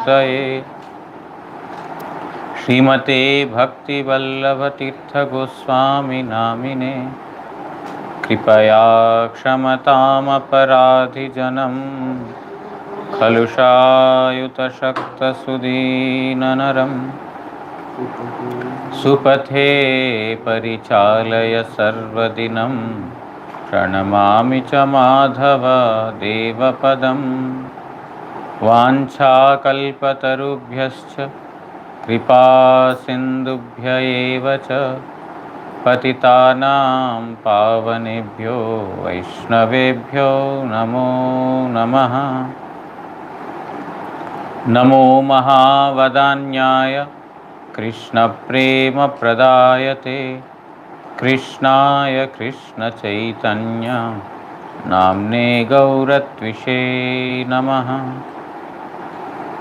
मूर्तये श्रीमते भक्तिवल्लभ गोस्वामी नामिने कृपया क्षमतामपराधिजनं कलुषायुतशक्तसुदीननरं सुपथे परिचालय सर्वदिनं प्रणमामि च माधव देवपदं वाञ्छाकल्पतरुभ्यश्च कृपा सिन्धुभ्य एव च पतितानां पावनेभ्यो वैष्णवेभ्यो नमो नमः। नमो महावदान्याय कृष्णप्रेमप्रदायते कृष्णाय कृष्णचैतन्य नाम्ने गौरत्विषे नमः।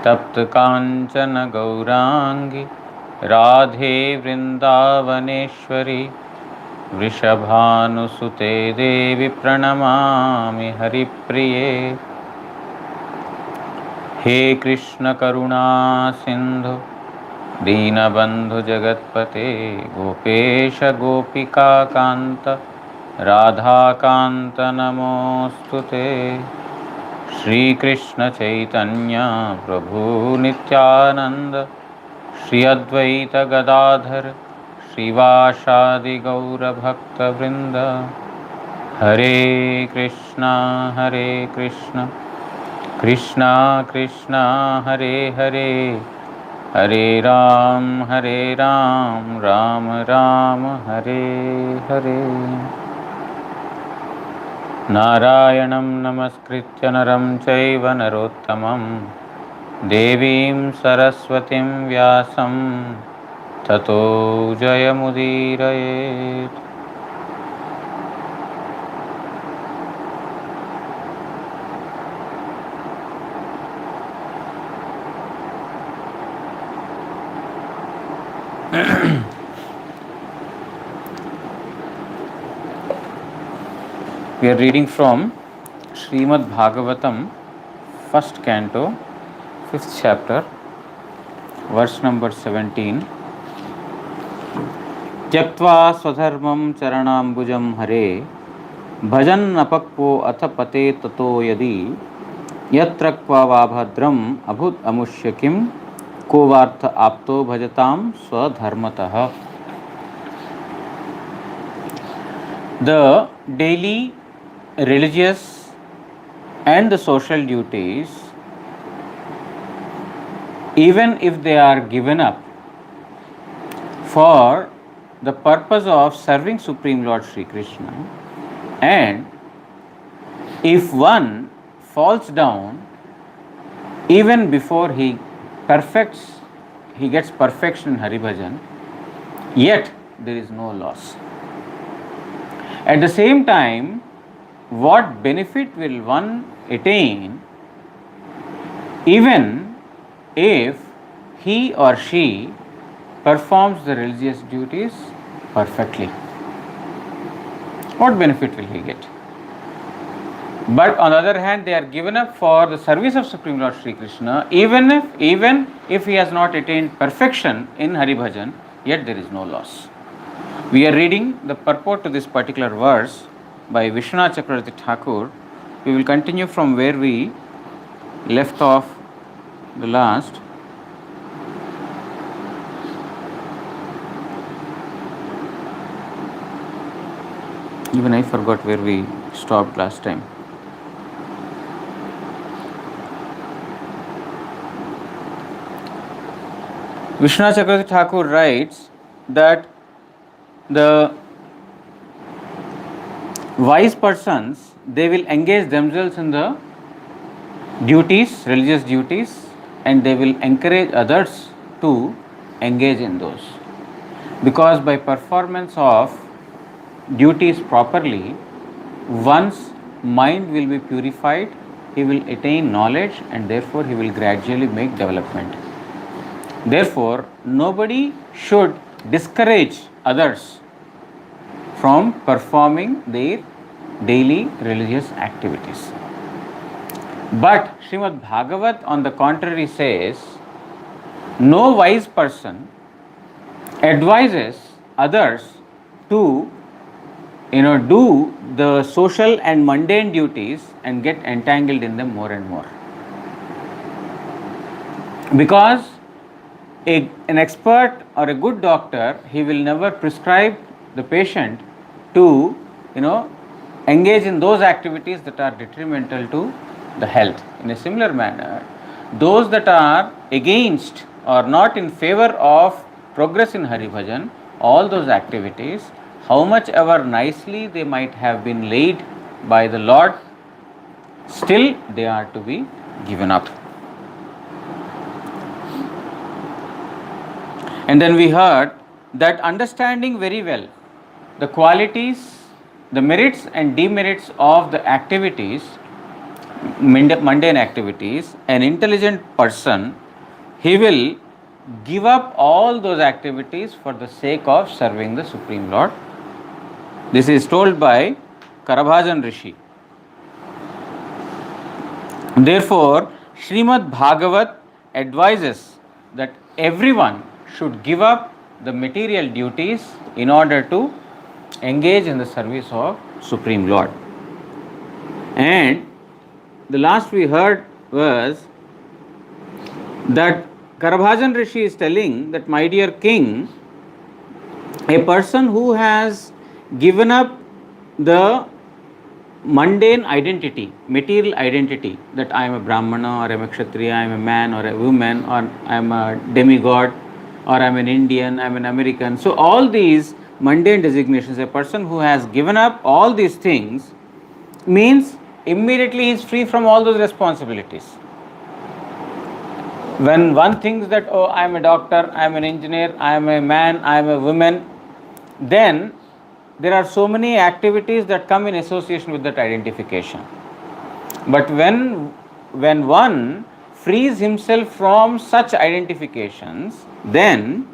तप्तकाञ्चन गौराङ्गी राधे वृन्दावनेश्वरी वृषभानुसुते देवी प्रणमामि हरिप्रिये। हे कृष्ण करुणा सिन्धु दीनबन्धु जगत्पते गोपेश गोपिकाकान्त राधाकान्त नमोऽस्तुते। श्रीकृष्ण चैतन्य प्रभु नित्यानंद श्री अद्वैत गदाधर श्रीवासादि गौरभक्तवृंद। हरे कृष्णा कृष्णा कृष्णा हरे हरे हरे राम राम राम हरे हरे। नारायणं नमस्कृत्य नरं चैव नरोत्तमं देवीं सरस्वतीं व्यासं ततो जयमुदीरयेत्। We are reading from Srimad Bhagavatam, first canto, 5th chapter, verse number 17. त्यक्त्वा स्वधर्मं चरणाम्बुजं हरे भजन्नपक्वो अथ पते ततो यदि यत्र क्वा वा भद्रम् अभुत अमुष्य किं को वार्थ आप्तो भजतां स्वधर्मतः। The daily religious and the social duties, even if they are given up for the purpose of serving Supreme Lord Sri Krishna, and if one falls down even before he gets perfection in Hari Bhajan, yet there is no loss. At the same time, what benefit will one attain even if he or she performs the religious duties perfectly? What benefit will he get? But on the other hand, they are given up for the service of Supreme Lord Sri Krishna, even if he has not attained perfection in Hari Bhajan, yet there is no loss. We are reading the purport to this particular verse by Vishwanath Chakravarti Thakur. We will continue from where we left off the last. Even I forgot where we stopped last time. Vishwanath Chakravarti Thakur writes that the wise persons, they will engage themselves in the duties, religious duties, and they will encourage others to engage in those. Because by performance of duties properly, one's mind will be purified, he will attain knowledge, and therefore he will gradually make development. Therefore, nobody should discourage others from performing their daily religious activities. But Srimad Bhagavat on the contrary says No wise person advises others to do the social and mundane duties and get entangled in them more and more, because an expert or a good doctor, he will never prescribe the patient to engage in those activities that are detrimental to the health. In a similar manner, those that are against or not in favor of progress in Hari Bhajan, all those activities, how much ever nicely they might have been laid by the Lord, still they are to be given up. And then we heard that understanding very well the qualities, the merits and demerits of the activities, mundane activities, an intelligent person, he will give up all those activities for the sake of serving the Supreme Lord. This is told by Karabhajan Rishi. Therefore, Srimad Bhagavat advises that everyone should give up the material duties in order to engage in the service of Supreme Lord. And the last we heard was that Karabhajan Rishi is telling that, my dear king, a person who has given up the mundane identity, material identity, that I am a Brahmana or I am a Kshatriya, I am a man or a woman, or I am a demigod, or I am an Indian, I am an American. So all these mundane designations, a person who has given up all these things means immediately he is free from all those responsibilities. When one thinks that, oh, I am a doctor, I am an engineer, I am a man, I am a woman, then there are so many activities that come in association with that identification. But when one frees himself from such identifications, then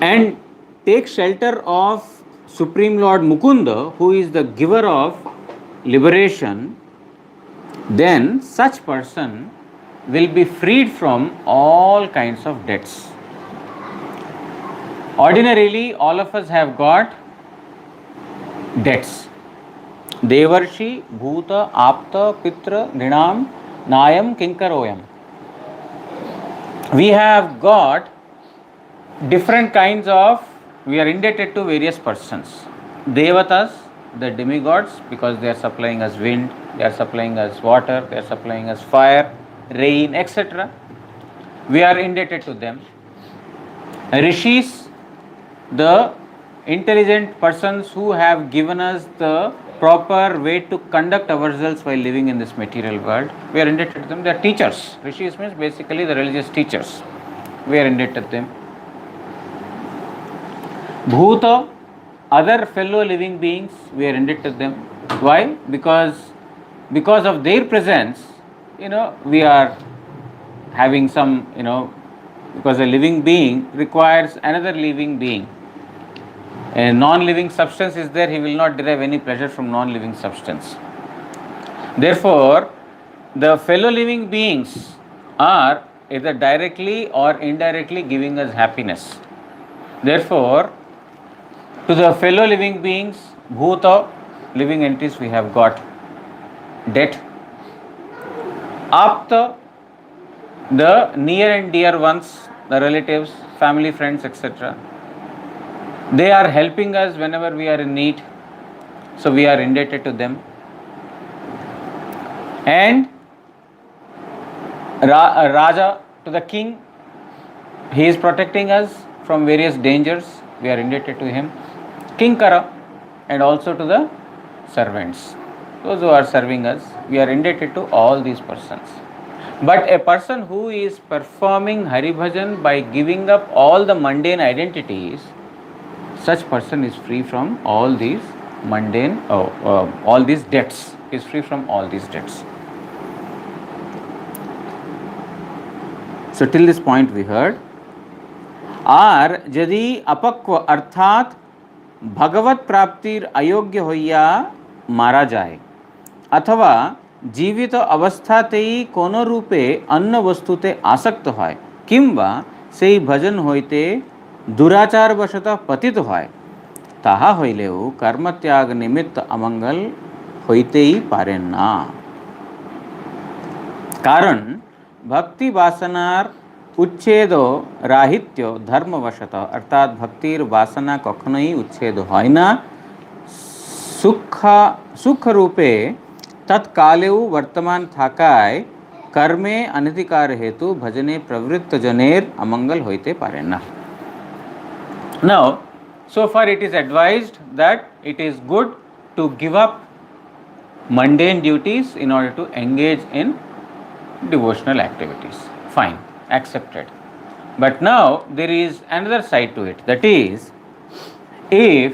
and takes shelter of Supreme Lord Mukunda, who is the giver of liberation, then such person will be freed from all kinds of debts. Ordinarily, all of us have got debts. Devarshi, Bhuta, Apta, Pitra, Nrinam, Nayam, Kinkaroyam. We have got different kinds of, we are indebted to various persons. Devatas, the demigods, because they are supplying us wind, they are supplying us water, they are supplying us fire, rain, etc. We are indebted to them. Rishis, the intelligent persons who have given us the proper way to conduct ourselves while living in this material world, we are indebted to them. They are teachers. Rishis means basically the religious teachers. We are indebted to them. Bhuta, other fellow living beings, we are indebted to them. Why? Because of their presence, we are having some, because a living being requires another living being. A non-living substance is there, he will not derive any pleasure from non-living substance. Therefore, the fellow living beings are either directly or indirectly giving us happiness. Therefore, to the fellow living beings, Bhuta, living entities, we have got debt. Apta, the near and dear ones, the relatives, family, friends, etc. They are helping us whenever we are in need, so we are indebted to them. And Raja, to the king, he is protecting us from various dangers, we are indebted to him. Kinkara, and also to the servants, those who are serving us, we are indebted to all these persons. But a person who is performing Hari Bhajan by giving up all the mundane identities, such person is free from all these mundane, all these debts, is free from all these debts. So till this point we heard, আর যদি अपक्व अर्थात भगवत प्राप्तिर अयोग्य होइया मारा जाए, अथवा জীবিত অবস্থাতেই কোনো রূপে অন্য বস্তুতে আসক্ত হয় কিংবা সেই ভজন হইতে দুরাচারবশত পতিত হয়, তাহা হইলেও কর্মত্যাগ নিমিত্ত অমঙ্গল হইতেই পারে না। কারণ ভক্তি বাসনার উচ্ছেদ রাহিত্য ধর্মবশত, অর্থাৎ ভক্তির বাসনা কখনোই উচ্ছেদ হয় না। সুখরূপে তৎকালেও বর্তমান থাকায় কর্মে অনধিকার হেতু ভজনে প্রবৃত্ত জনের অমঙ্গল হইতে পারে না। Now, so far it is advised that it is good to give up mundane duties in order to engage in devotional activities. Fine, accepted. But now there is another side to it. That is, if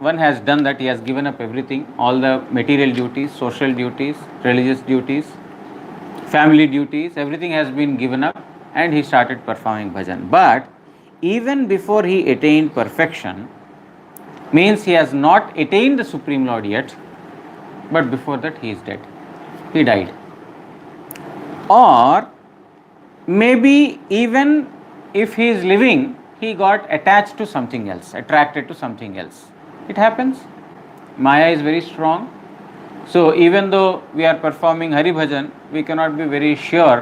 one has done that, he has given up everything, all the material duties, social duties, religious duties, family duties, everything has been given up, and he started performing bhajan. But even before he attained perfection, means he has not attained the Supreme Lord yet, but before that he is dead, he died. Or maybe even if he is living, he got attached to something else, attracted to something else. It happens. Maya is very strong. So even though we are performing Hari Bhajan, we cannot be very sure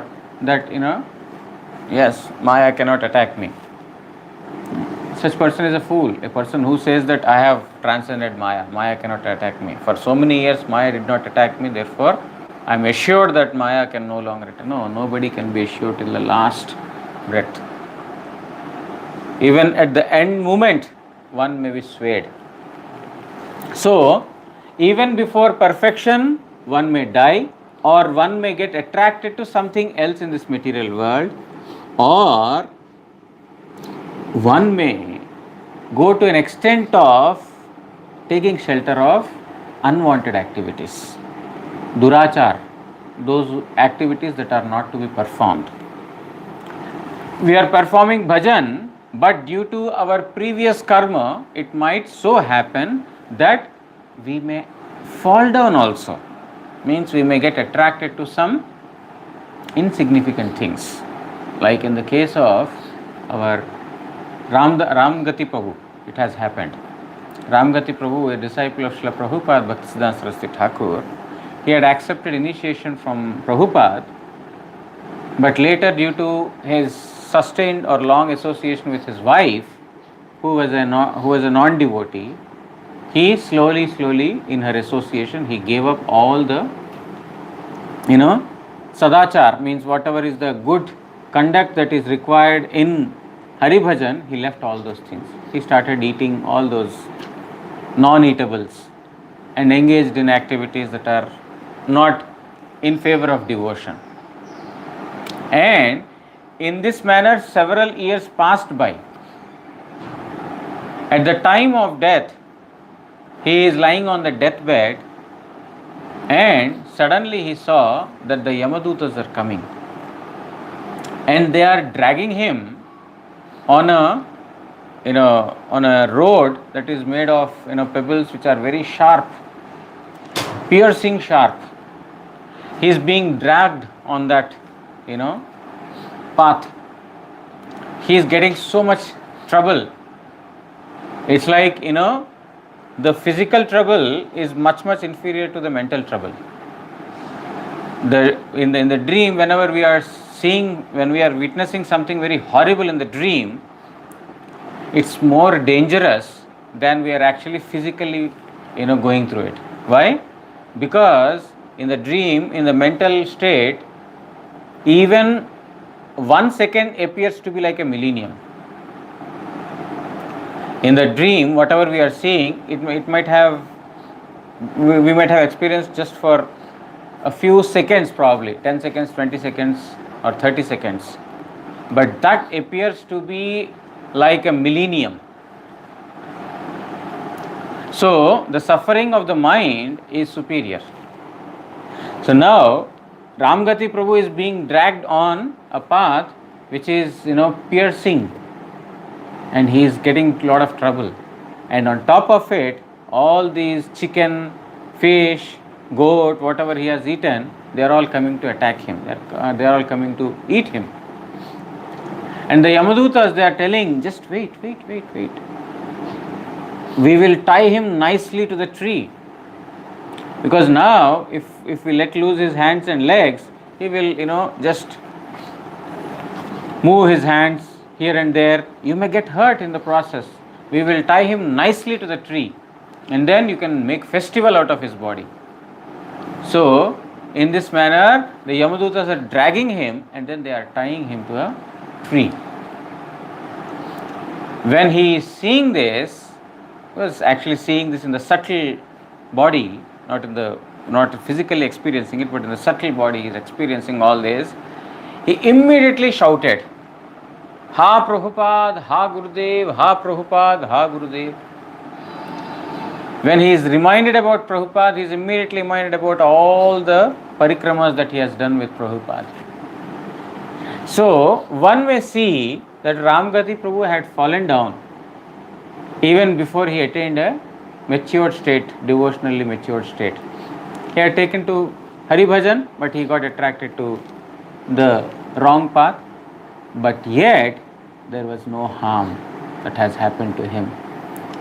that, yes, Maya cannot attack me. Such person is a fool. A person who says that I have transcended Maya, Maya cannot attack me. For so many years Maya did not attack me, therefore I am assured that Maya can no longer attack. No, nobody can be assured till the last breath. Even at the end moment, one may be swayed. So, even before perfection, one may die, or one may get attracted to something else in this material world, or one may go to an extent of taking shelter of unwanted activities, durachar, those activities that are not to be performed. We are performing bhajan, but due to our previous karma, it might so happen that we may fall down also. Means we may get attracted to some insignificant things. Like in the case of our Ramgati Prabhu, it has happened. Ramgati Prabhu, a disciple of Srila Prabhupada Bhaktisiddhanta Saraswati Thakur, he had accepted initiation from Prabhupada, but later due to his sustained or long association with his wife, who was a non-devotee, he slowly in her association, he gave up all the, sadachar, means whatever is the good conduct that is required in Hari Bhajan, he left all those things. He started eating all those non-eatables and engaged in activities that are not in favor of devotion. And in this manner, several years passed by. At the time of death, he is lying on the deathbed, and suddenly he saw that the Yamadutas are coming, and they are dragging him on a road that is made of pebbles which are very sharp, piercing sharp. He is being dragged on that path. He is getting so much trouble. It's like the physical trouble is much inferior to the mental trouble. In the dream, whenever we are when we are witnessing something very horrible in the dream, it's more dangerous than we are actually physically going through it. Why? Because in the dream, in the mental state, even 1 second appears to be like a millennium. In the dream, whatever we are seeing, we might have experienced just for a few seconds, probably 10 seconds, 20 seconds or 30 seconds, but that appears to be like a millennium. So the suffering of the mind is superior. So now Ramgati Prabhu is being dragged on a path which is piercing, and he is getting a lot of trouble, and on top of it all these chicken, fish, goat, whatever he has eaten, they are all coming to attack him. They are all coming to eat him. And the Yamadutas, they are telling, just wait. We will tie him nicely to the tree. Because now, if we let loose his hands and legs, he will, just move his hands here and there. You may get hurt in the process. We will tie him nicely to the tree. And then you can make festival out of his body. So, in this manner, the Yamadutas are dragging him and then they are tying him to a tree. When he is seeing this, he was actually seeing this in the subtle body, not physically experiencing it, but in the subtle body he is experiencing all this. He immediately shouted, "Ha Prabhupada, Ha Gurudev, Ha Prabhupada, Ha Gurudev." When he is reminded about Prabhupada, he is immediately reminded about all the parikramas that he has done with Prabhupada. So, one may see that Ramgati Prabhu had fallen down even before he attained a matured state, devotionally matured state. He had taken to Hari Bhajan, but he got attracted to the wrong path. But yet, there was no harm that has happened to him.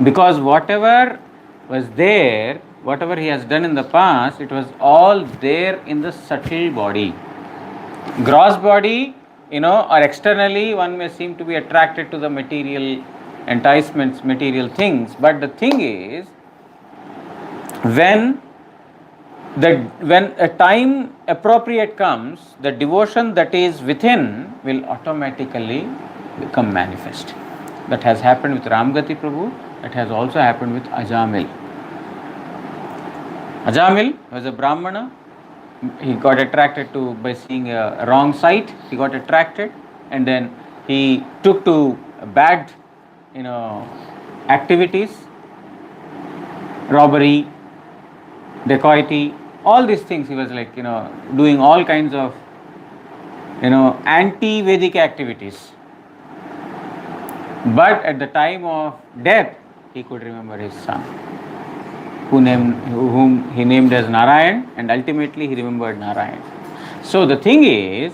Because whatever was there, whatever he has done in the past, it was all there in the subtle body. Gross body, or externally, one may seem to be attracted to the material enticements, material things. But the thing is, when a time appropriate comes, the devotion that is within will automatically become manifest. That has happened with Ramgati Prabhu. That has also happened with Ajamil. Ajamil was a Brahmana. He got attracted to, by seeing a wrong sight, he got attracted, and then he took to bad, activities, robbery, dacoity, all these things. He was doing all kinds of, anti-Vedic activities. But at the time of death, he could remember his son, whom he named as Narayan, and ultimately he remembered Narayan. So the thing is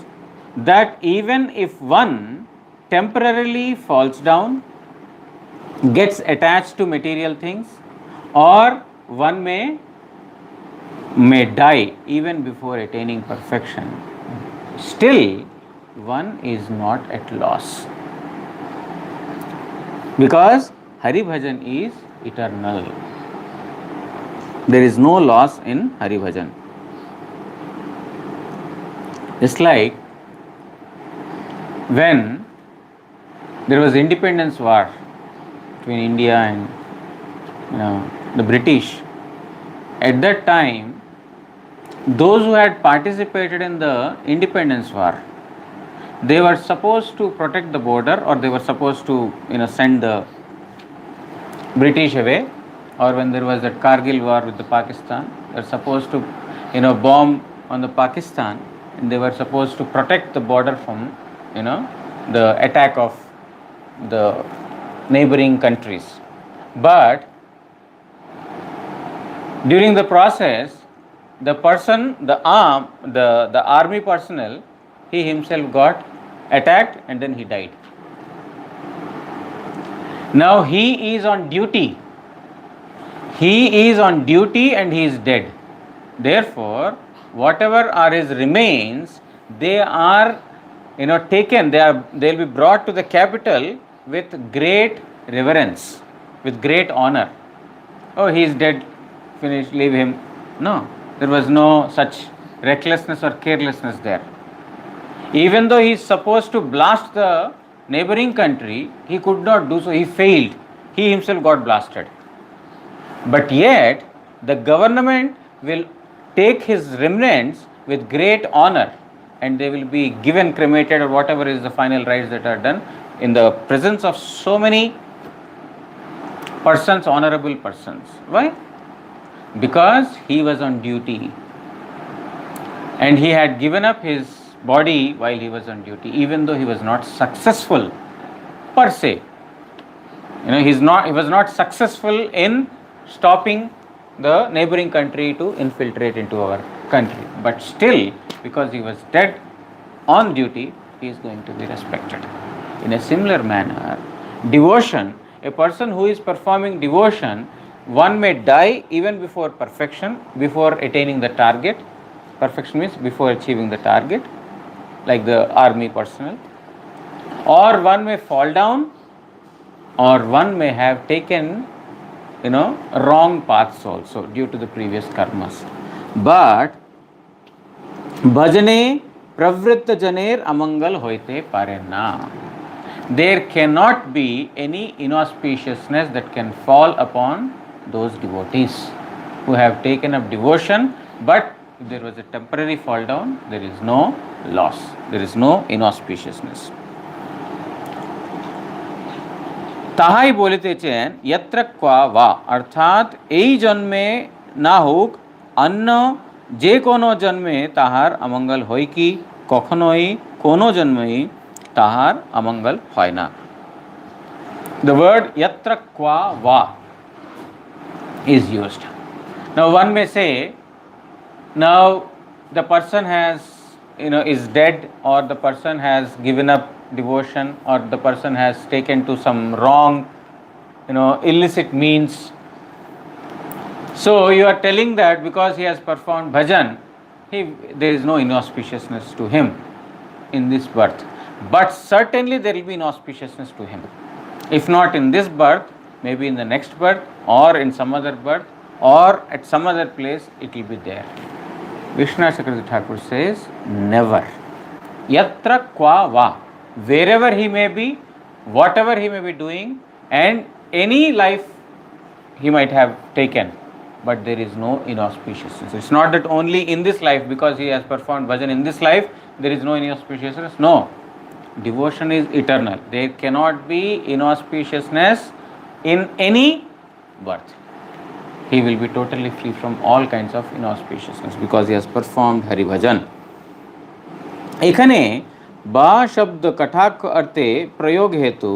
that even if one temporarily falls down, gets attached to material things, or one may die even before attaining perfection, still one is not at loss. Because Hari Bhajan is eternal. There is no loss in Hari Bhajan. Just like when there was independence war between India and the British, at that time, those who had participated in the independence war, they were supposed to protect the border, or they were supposed to send the British away. Or when there was that Kargil war with the Pakistan, they were supposed to bomb on the Pakistan, and they were supposed to protect the border from the attack of the neighboring countries. But during the process, the army personnel, he himself got attacked and then he died. Now he is on duty. He is on duty and he is dead. Therefore, whatever are his remains, they are taken. They will be brought to the capital with great reverence, with great honor. Oh, he is dead. Finish. Leave him. No, there was no such recklessness or carelessness there. Even though he is supposed to blast the neighboring country, he could not do so. He failed. He himself got blasted. But yet, the government will take his remnants with great honor, and they will be given, cremated, or whatever is the final rites that are done in the presence of so many persons, honorable persons. Why? Because he was on duty, and he had given up his body while he was on duty, even though he was not successful per se. He was not successful in stopping the neighboring country to infiltrate into our country. But still, because he was dead on duty, he is going to be respected. In a similar manner, devotion, a person who is performing devotion, one may die even before perfection, before attaining the target. Perfection means before achieving the target, like the army personnel. Or one may fall down, or one may have taken wrong paths also due to the previous karmas. But bhajane pravritta janer amangal hoite pare na. There cannot be any inauspiciousness that can fall upon those devotees who have taken up devotion, but if there was a temporary fall down, there is no loss, there is no inauspiciousness. তাহাই বলিতেছেন यत्र क्वा वा, अर्थात এই জন্মে না হোক অন্য যে কোনো জন্মে তাহার অমঙ্গল হয় কি, কখনোই কোনো জন্মেই তাহার অমঙ্গল হয় না. The word yatra qua va is used. Now one may say, now the person has is dead, or the person has given up devotion, or the person has taken to some wrong illicit means. So you are telling that because he has performed bhajan, there is no inauspiciousness to him in this birth. But certainly there will be inauspiciousness to him. If not in this birth, maybe in the next birth, or in some other birth, or at some other place, it will be there. Vishwanath Chakravarti Thakur says, never. Yatra qua va, wherever he may be, whatever he may be doing, and any life he might have taken, but there is no inauspiciousness. It's not that only in this life, because he has performed bhajan in this life, there is no inauspiciousness. No. Devotion is eternal. There cannot be inauspiciousness in any birth. He will be totally free from all kinds of inauspiciousness because he has performed Hari Bhajan. এখানে বা শব্দ কটাক্ষ অর্থে প্রয়োগ হেতু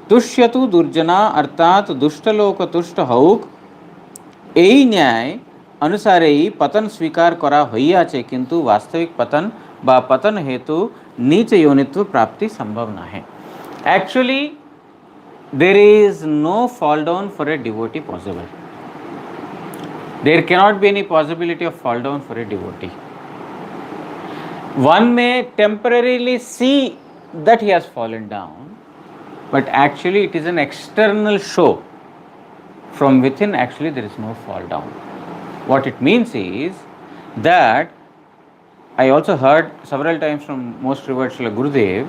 তুষ্যতু দুর্জনা অর্থাৎ দুষ্টলোক তুষ্ট হউক এই ন্যায় অনুসারেই পতন স্বীকার করা হইয়াছে, কিন্তু বাস্তবিক পতন বা পতন হেতু नीच योनित्व प्राप्ति संभव न है. Actually, there is no fall down for a devotee possible. There cannot be any possibility of fall down for a devotee. One may temporarily see that he has fallen down, but actually it is an external show. From within, actually there is no fall down. What it means is that I also heard several times from most revered Srila Gurudev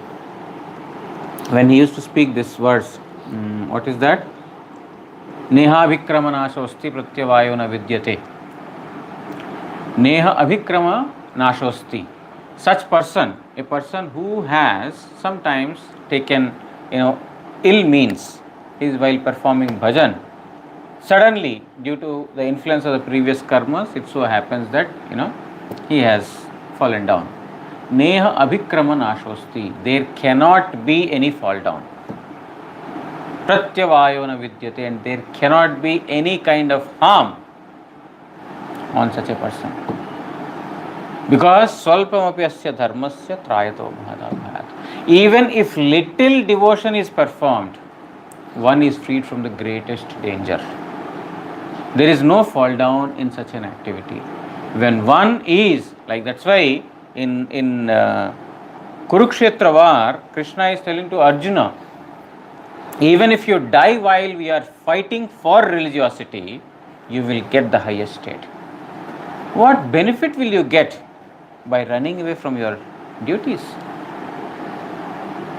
when he used to speak this verse. What is that? Neha abhikrama nashosti pratyavayo na vidyate. Neha abhikrama nashosti. Such person, a person who has sometimes taken ill means, is while performing bhajan, suddenly due to the influence of the previous karmas, it so happens that he has fallen down. Neha abhikrama nashosti. There cannot be any fall down. Pratyavayo na vidyate, and there cannot be any kind of harm on such a person. Because swalpamapi asya dharmasya trayato bhadabhat. Even if little devotion is performed, one is freed from the greatest danger. There is no fall down in such an activity. When one is like, that's why in Kurukshetra war, Krishna is telling to Arjuna, even if you die while we are fighting for religiosity, you will get the highest state. What benefit will you get by running away from your duties?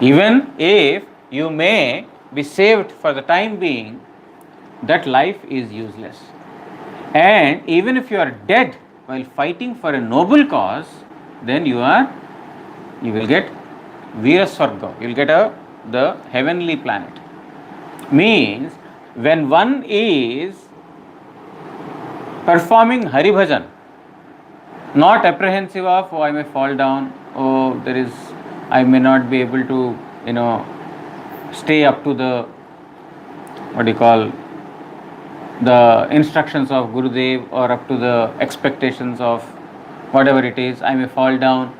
Even if you may be saved for the time being, that life is useless. And even if you are dead while fighting for a noble cause, then you will get Veeraswarga, you will get the heavenly planet. Means when one is performing Hari Bhajan, not apprehensive of, oh, I may fall down, oh, I may not be able to stay up to the the instructions of Gurudev or up to the expectations of whatever it is, I may fall down.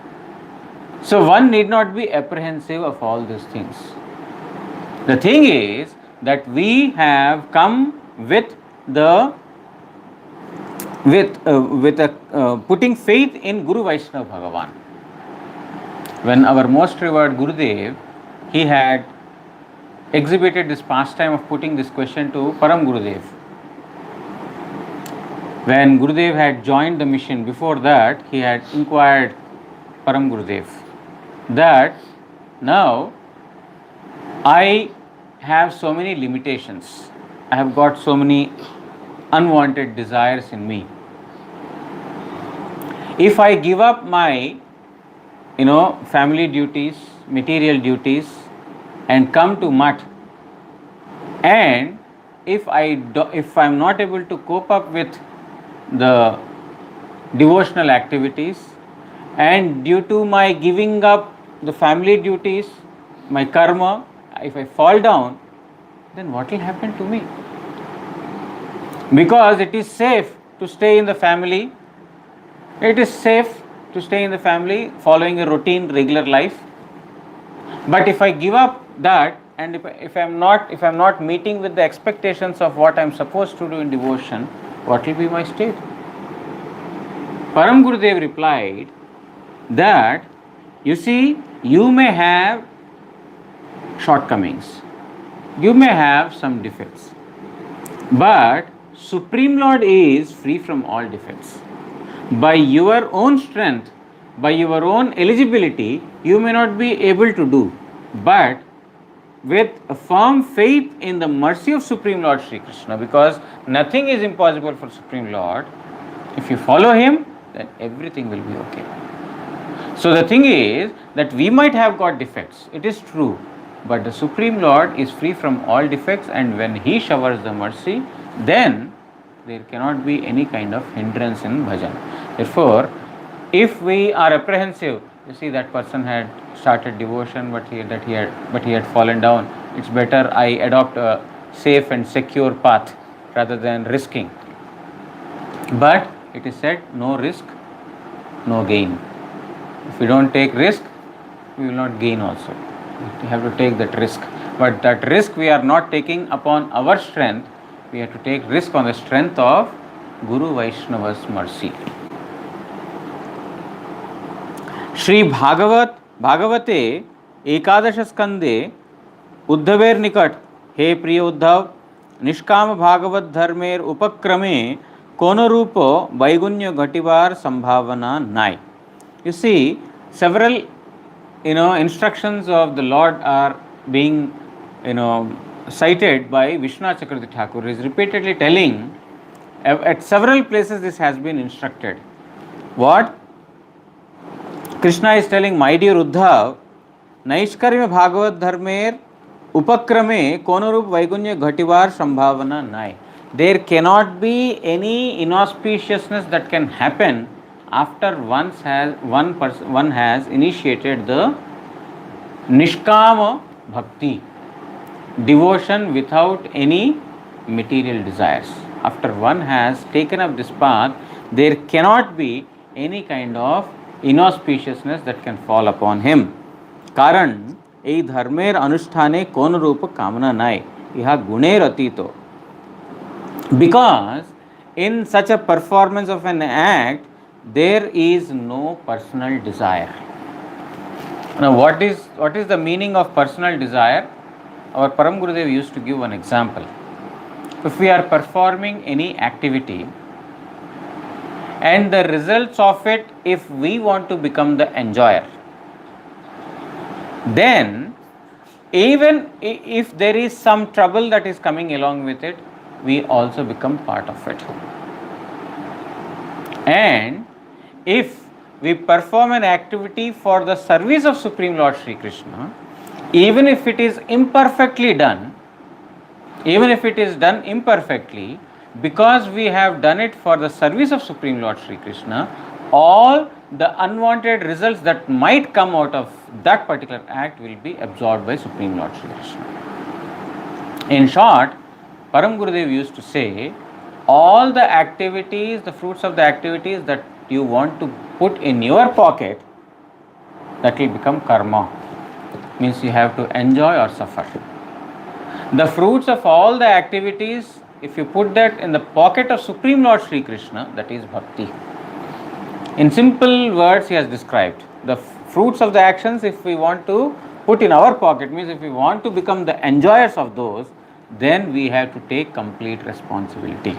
So one need not be apprehensive of all these things. The thing is that we have come with the with a putting faith in Guru Vaishnava Bhagavan. When our most revered Gurudev, he had exhibited this pastime of putting this question to Param Gurudev. When Gurudev had joined the mission, before that he had inquired Param Gurudev that now I have so many limitations, I have got so many unwanted desires in me. If I give up my family duties, material duties, and come to mutt, and if I'm not able to cope up with the devotional activities, and due to my giving up the family duties, my karma, if I fall down, then what will happen to me? Because it is safe to stay in the family, it is safe to stay in the family following a routine regular life. But if I give up that, and if I'm not meeting with the expectations of what I'm supposed to do in devotion, what will be my state? Param Gurudev replied that, you see, you may have shortcomings, you may have some defects, but Supreme Lord is free from all defects. By your own strength, by your own eligibility, you may not be able to do, but with a firm faith in the mercy of Supreme Lord Sri Krishna, because nothing is impossible for Supreme Lord, if you follow him, then everything will be okay. So the thing is that we might have got defects, it is true, but the Supreme Lord is free from all defects, and when he showers the mercy, then there cannot be any kind of hindrance in bhajan. Therefore, if we are apprehensive, you see that person had started devotion, but he had fallen down, it's better I adopt a safe and secure path rather than risking. But it is said, no risk, no gain. If we don't take risk, we will not gain also. We have to take that risk. But that risk we are not taking upon our strength, we have to take risk on the strength of Guru Vaishnava's mercy. Shri भागवते एकादश स्कंदे उद्धवेर निकट, हे प्रिय उद्धव, निष्काम भागवत धर्मेर उपक्रमे कोनो रूप वैगुण्य घटिबार संभावना नाय. You see, several instructions of the Lord are being cited by Vishnu Chakravarti Thakur. He is repeatedly telling, at several places this has been instructed. What? Krishna is telling, my dear Uddhav, Naishkarya Bhagavad Dharmer Upakrame Konorup Vaigunya Ghativar Sambhavana Nai. There cannot be any inauspiciousness that can happen after one has initiated the Nishkama Bhakti, devotion without any material desires. After one has taken up this path, there cannot be any kind of inauspiciousness that can fall upon him. Karan ei dharmer anusthane kon rupa kamana nai, iha guner atito. Because in such a performance of an act, there is no personal desire. Now, what is the meaning of personal desire? Our Param Gurudev used to give one example. If we are performing any activity, and the results of it, if we want to become the enjoyer, then even if there is some trouble that is coming along with it, we also become part of it. And if we perform an activity for the service of Supreme Lord Sri Krishna, even if it is imperfectly done, even if it is done imperfectly, because we have done it for the service of Supreme Lord Sri Krishna, all the unwanted results that might come out of that particular act will be absorbed by Supreme Lord Sri Krishna. In short, Param Gurudev used to say, all the activities, the fruits of the activities that you want to put in your pocket, that will become karma. Means you have to enjoy or suffer. The fruits of all the activities, if you put that in the pocket of Supreme Lord Sri Krishna, that is bhakti. In simple words, he has described the fruits of the actions. If we want to put in our pocket, means if we want to become the enjoyers of those, then we have to take complete responsibility.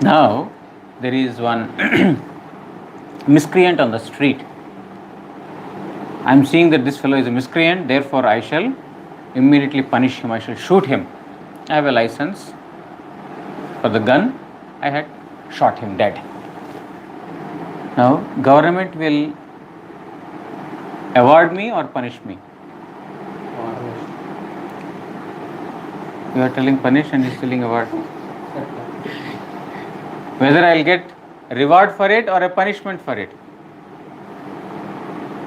Now, there is one miscreant on the street. I am seeing that this fellow is a miscreant, therefore I shall immediately punish him, I shall shoot him. I have a license for the gun, I had shot him dead. Now, government will award me or punish me? You are telling punish and he is telling award. Whether I will get reward for it or a punishment for it?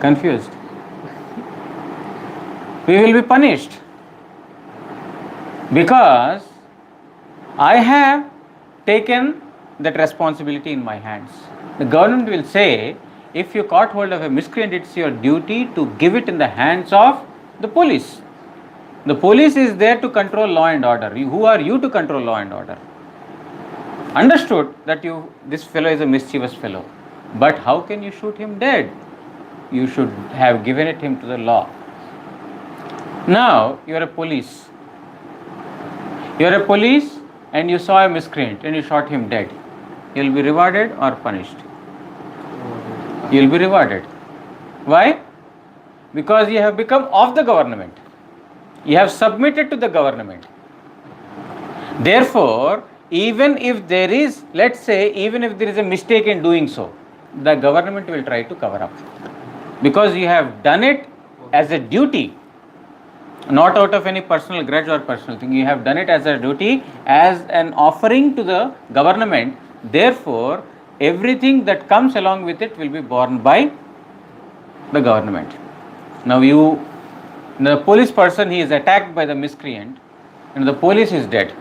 Confused. We will be punished because I have taken that responsibility in my hands. The government will say, if you caught hold of a miscreant, it's your duty to give it in the hands of the police. The police is there to control law and order. Who are you to control law and order? Understood that this fellow is a mischievous fellow, but how can you shoot him dead? You should have given it him to the law. Now, you are a police. You are a police and you saw a miscreant and you shot him dead. You will be rewarded or punished? You will be rewarded. Why? Because you have become of the government. You have submitted to the government. Therefore, even if there is, let's say, even if there is a mistake in doing so, the government will try to cover up. Because you have done it as a duty, not out of any personal grudge or personal thing. You have done it as a duty, as an offering to the government. Therefore, everything that comes along with it will be borne by the government. Now, the police person, he is attacked by the miscreant and the police is dead.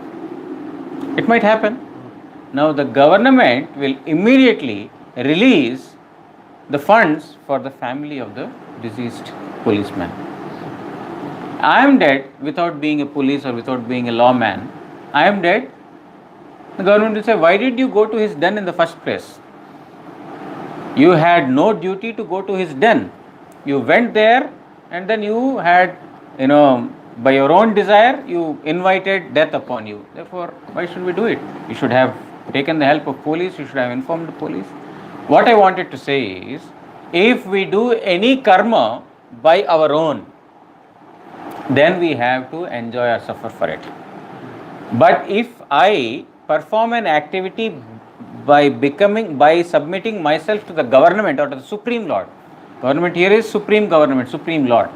It might happen. Now, the government will immediately release the funds for the family of the deceased policeman. I am dead without being a police or without being a lawman. I am dead. The government will say, why did you go to his den in the first place? You had no duty to go to his den. You went there and then you had, by your own desire, you invited death upon you. Therefore, why should we do it? You should have taken the help of police. You should have informed the police. What I wanted to say is, if we do any karma by our own, then we have to enjoy or suffer for it. But if I perform an activity by submitting myself to the government or to the Supreme Lord, government here is Supreme Government, Supreme Lord,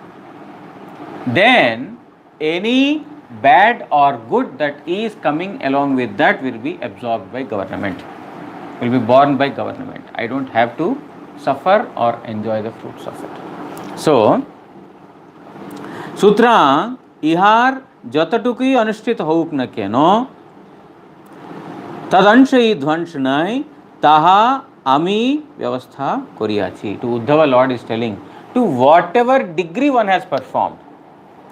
then any bad or good that is coming along with that will be absorbed by government, will be borne by government. I don't have to suffer or enjoy the fruits of it. So, सूत्र इहार जतटुकुई अनुष्ठित होक न केनो तदंश ध्वंस नय ताहा आमी व्यवस्था करियाछि. To Uddhava, Lord is telling, to whatever degree one has performed,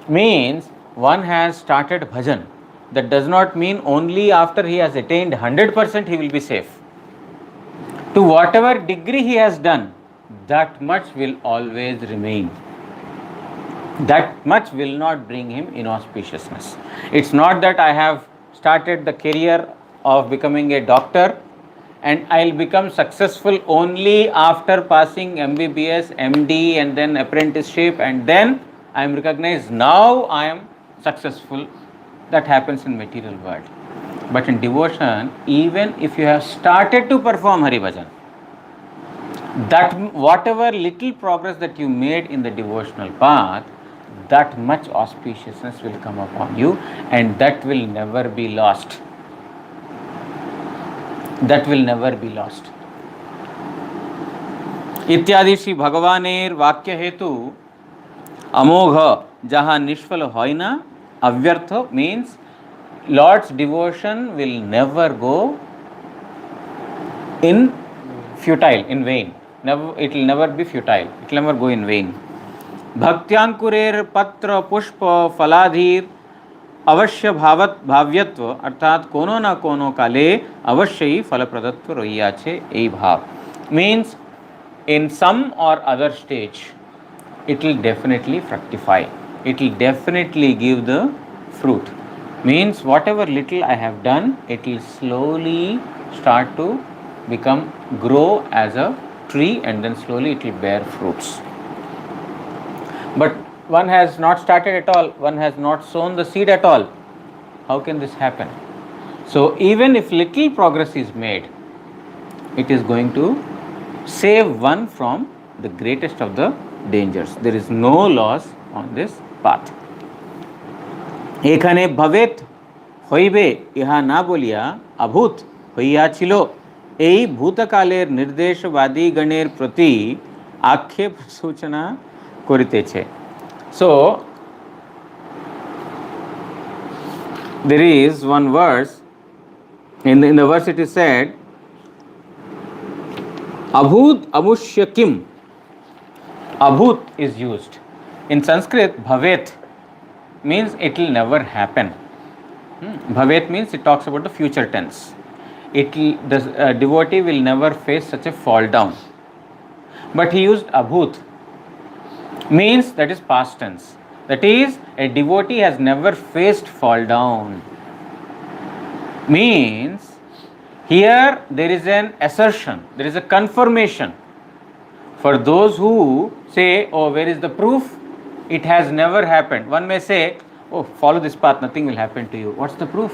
means one has started bhajan. That does not mean only after he has attained 100% he will be safe. To whatever degree he has done, that much will always remain. That much will not bring him inauspiciousness. It's not that I have started the career of becoming a doctor and I'll become successful only after passing MBBS, MD and then apprenticeship and then I am recognized, now I am successful. That happens in material world. But in devotion, even if you have started to perform Hari Bhajan, that whatever little progress that you made in the devotional path, that much auspiciousness will come upon you and that will never be lost. That will never be lost. इत्यादि श्री भगवानेर वाक्य हेतु अमोघ जहाँ निष्फल होय ना, अव्यर्थ means Lord's devotion will never go in futile, in vain. Never, it will never be futile. It will never go in vain. भक्त्यांकुरेर पत्र पुष्प फलाधीर अवश्य भावत भाव्यत्व अर्थात कोनो ना कोनो काले अवश्य ही फलप्रदत्व रहिया छे ए भाव means in some or other stage it will definitely fructify, it will definitely give the fruit, means whatever little I have done it will slowly start to grow as a tree and then slowly it will bear fruits. But one has not started at all, one has not sown the seed at all. How can this happen? So even if little progress is made, it is going to save one from the greatest of the dangers. There is no loss on this path. এখানে ভবেত হইবে ইহা না বলিয়া অভূত হইয়াছিল এই ভূতকালের নির্দেশবাদী গণের প্রতি আক্ষেপ সূচনা করিতেছে. So there is one verse in the verse it is said abhut amushya kim. Abhut is used in Sanskrit. Bhavet means it will never happen. Bhavet means it talks about the future tense. The devotee will never face such a fall down, but he used abhut means that is past tense, that is a devotee has never faced fall down, means here there is an assertion, there is a confirmation for those who say, oh, where is the proof, it has never happened. One may say, oh, follow this path, nothing will happen to you. What's the proof?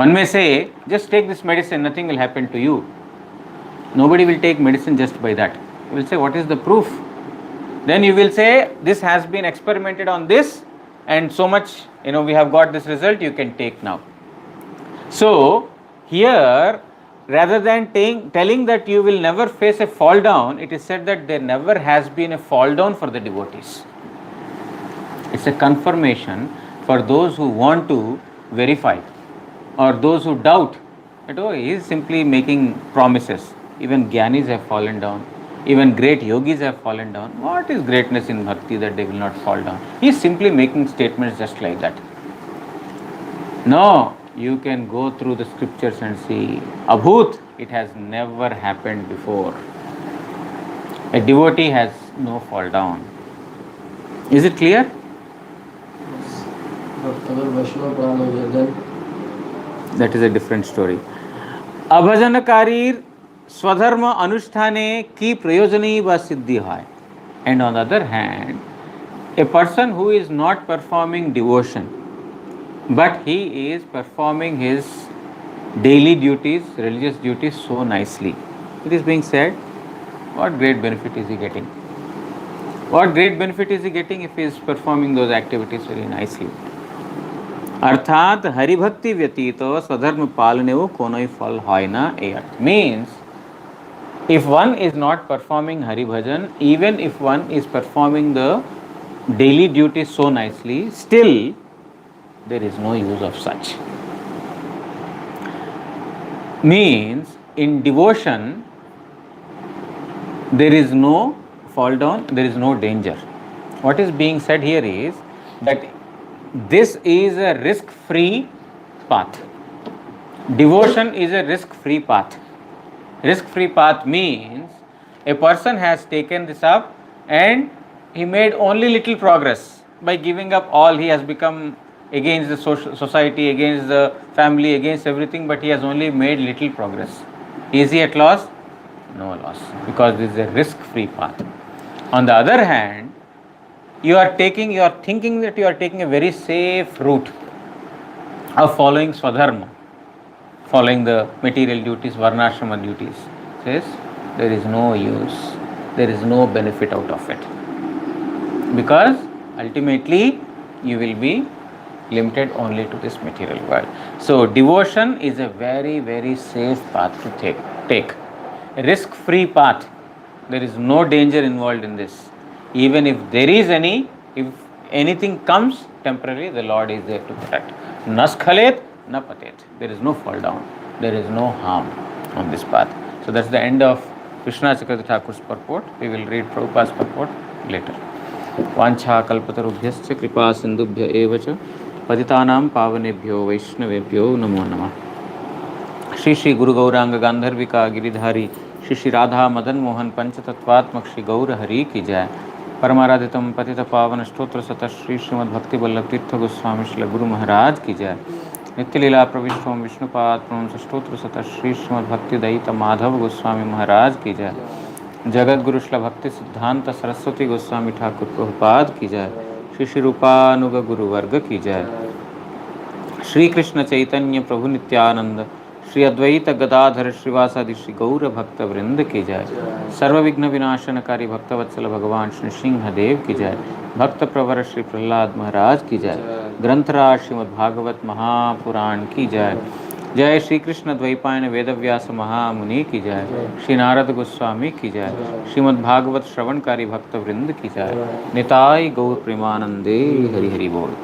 One may say, just take this medicine, nothing will happen to you. Nobody will take medicine just by that. You will say, what is the proof? Then you will say, this has been experimented on this and so much, we have got this result, you can take now. So here, rather than telling that you will never face a fall down, it is said that there never has been a fall down for the devotees. It's a confirmation for those who want to verify or those who doubt that, oh, he is simply making promises. Even Gyanis have fallen down. Even great yogis have fallen down. What is greatness in bhakti that they will not fall down? He is simply making statements just like that. No, you can go through the scriptures and see. Abhut, it has never happened before. A devotee has no fall down. Is it clear? That is a different story. Abhajanakarir स्वधर्म अनुष्ठाने की प्रयोजनी व सिद्धि है. And on the other hand, a person who is not performing devotion but he is performing his daily duties, religious duties so nicely, it is being said, what great benefit is he getting? What great benefit is he getting if he is performing those activities very nicely? अर्थात हरिभक्ति व्यतीत स्वधर्म पालने वो कोई फल है ना. Means if one is not performing Hari Bhajan, even if one is performing the daily duties so nicely, still there is no use of such. Means in devotion there is no fall down, there is no danger. What is being said here is that this is a risk-free path. Devotion is a risk-free path. Risk-free path means a person has taken this up and he made only little progress. By giving up all, he has become against the society, against the family, against everything, but he has only made little progress. Is he at loss? No loss, because this is a risk-free path. On the other hand, you are thinking that you are taking a very safe route of following Swadharma, following the material duties, Varnashrama duties. Says there is no use, there is no benefit out of it, because ultimately you will be limited only to this material world. So devotion is a very, very safe path to take. A risk-free path. There is no danger involved in this. Even if there is if anything comes temporarily, the Lord is there to protect. न स्खलेत, न पतेत. There is no fall down. There is no harm on this path. So that's the end of Krishna Chakravarti Thakur's purport. We will read Prabhupada's purport later. वाञ्छा कल्पतरुभ्यश्च कृपा सिन्धुभ्य एव च पतितानां पावनेभ्यो वैष्णवेभ्यो नमो नमः. श्री श्री गुरु गौरांग गांधर्विका गिरिधारी श्री श्री राधा मदन मोहन पंचतत्वात्मक श्री गौर हरि की जय. परमाराधितम पतित पावन स्तोत्र सत श्री श्रीमद् भक्ति वल्लभ तीर्थ गोस्वामी श्री गुरु महाराज की जय. नित्य लीला प्रविष्टोम विष्णुपाद प्रवंश स्तोत्र सत श्री श्रीमद् भक्ति दयित माधव गोस्वामी महाराज की जय. जगत गुरु श्री भक्ति सिद्धांत सरस्वती गोस्वामी ठाकुर प्रभुपाद की जय. श्री श्री रूपानुग गुरु वर्ग की जय. श्री कृष्ण चैतन्य प्रभु नित्यानंद श्री अद्वैत गदाधर श्रीवासादि श्री गौर भक्त वृंद की जय. सर्व विघ्न विनाशनकारी भक्तवत्सल भगवान श्री सिंहदेव की जय. भक्त प्रवर श्री प्रहलाद महाराज की जय. ग्रंथराज श्रीमद् भागवत महापुराण की जय. जय श्री कृष्ण द्वैपायन वेदव्यास महामुनि की जय. श्री नारद गोस्वामी की जय. श्रीमद् भागवत श्रवणकारी भक्त वृंद की जय. निताय गौर प्रेमानंदे हरि हरि बोल.